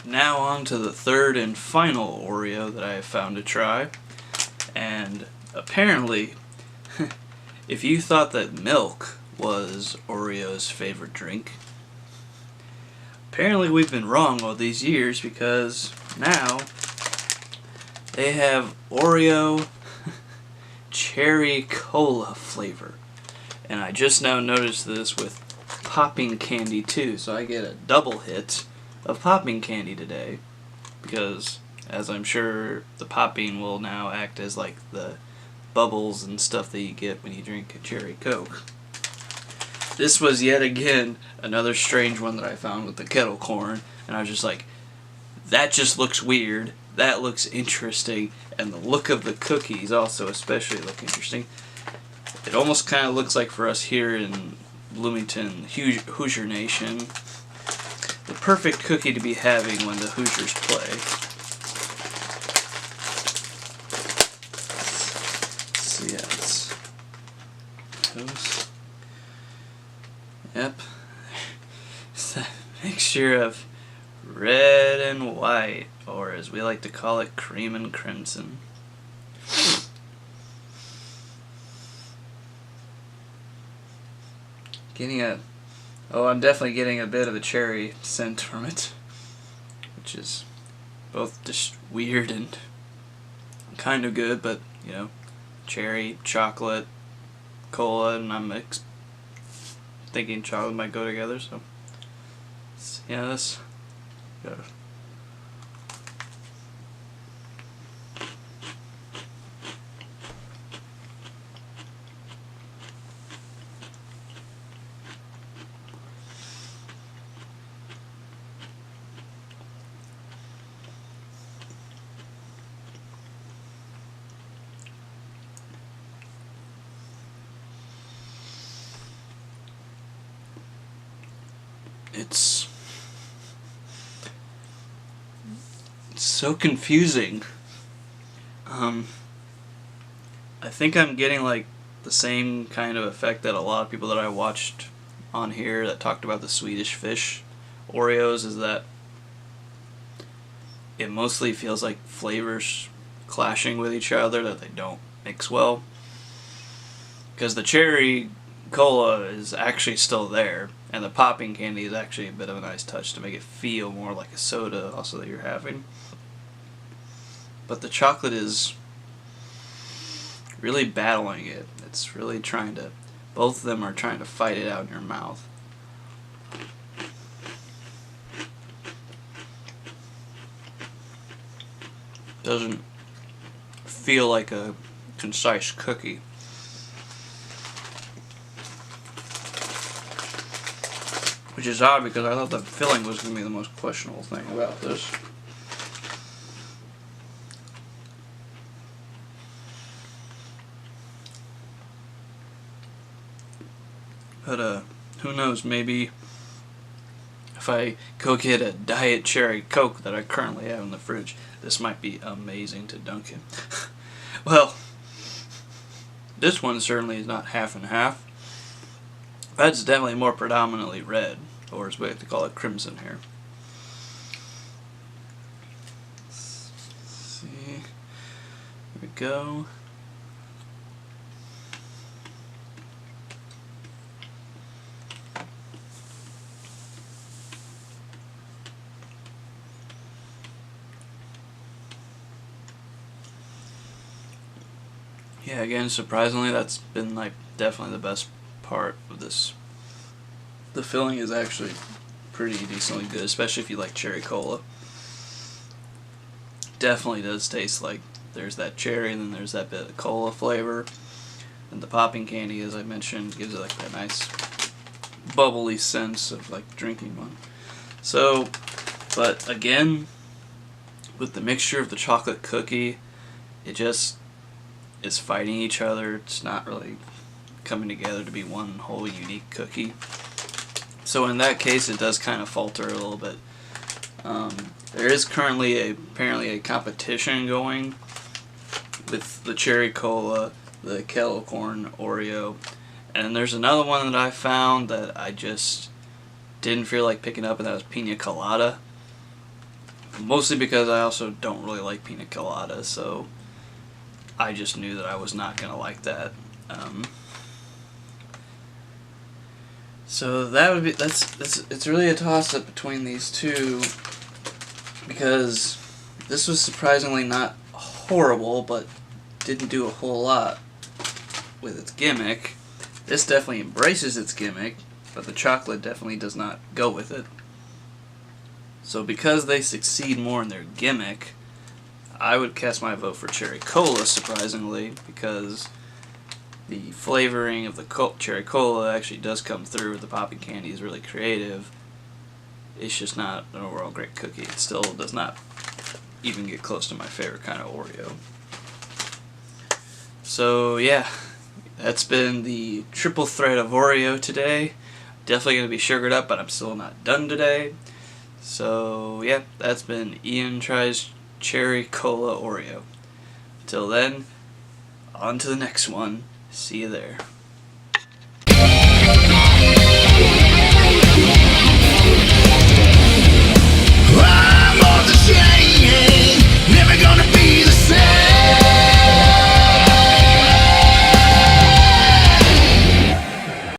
Now on to the third and final Oreo that I have found to try. And apparently, if you thought that milk was Oreo's favorite drink, apparently we've been wrong all these years, because now they have Oreo cherry cola flavor. And I just now noticed this with popping candy too, so I get a double hit of popping candy today, because as I'm sure the popping will now act as like the bubbles and stuff that you get when you drink a cherry coke. This was yet again another strange one that I found with the kettle corn, and I was just like, that just looks weird, that looks interesting, and the look of the cookies also especially look interesting. It almost kind of looks like, for us here in Bloomington, Hoosier Nation, the perfect cookie to be having when the Hoosiers play. Let's see, yeah, it's toast. Yep. It's a mixture of red and white, or as we like to call it, cream and crimson. I'm definitely getting a bit of a cherry scent from it, which is both just weird and kind of good, but you know, cherry, chocolate, cola, and I'm thinking chocolate might go together, so yeah, this goes. It's so confusing. I think I'm getting like the same kind of effect that a lot of people that I watched on here that talked about the Swedish Fish Oreos, is that it mostly feels like flavors clashing with each other, that they don't mix well. Because the cherry cola is actually still there, and the popping candy is actually a bit of a nice touch to make it feel more like a soda also that you're having. But the chocolate is really battling it. It's really trying to, both of them are trying to fight it out in your mouth. Doesn't feel like a concise cookie. Which is odd, because I thought the filling was going to be the most questionable thing about this. But who knows, maybe if I go get a Diet Cherry Coke that I currently have in the fridge, this might be amazing to dunk in. Well, this one certainly is not half and half. That's definitely more predominantly red, or as we like to call it, crimson here. Let's see. Here we go. Yeah, again, surprisingly, that's been like definitely the best part of this. The filling is actually pretty decently good, especially if you like cherry cola. Definitely does taste like there's that cherry, and then there's that bit of cola flavor. And the popping candy, as I mentioned, gives it like that nice bubbly sense of like drinking one. So, but again, with the mixture of the chocolate cookie, it just is fighting each other. It's not really coming together to be one whole unique cookie. So in that case, it does kind of falter a little bit. There is currently apparently a competition going with the cherry cola, the kettle corn Oreo, and there's another one that I found that I just didn't feel like picking up, and that was pina colada. Mostly because I also don't really like pina colada, so I just knew that I was not gonna like that. So that would be it's really a toss up between these two, because this was surprisingly not horrible, but didn't do a whole lot with its gimmick. This definitely embraces its gimmick, but the chocolate definitely does not go with it. So because they succeed more in their gimmick, I would cast my vote for Cherry Cola, surprisingly, because the flavoring of the Cherry Cola actually does come through. The popping candy is really creative. It's just not an overall great cookie. It still does not even get close to my favorite kind of Oreo. So yeah, that's been the triple threat of Oreo today. Definitely going to be sugared up, but I'm still not done today. So yeah, that's been Ian Tries Cherry Cola Oreo. Till then, on to the next one. See you there.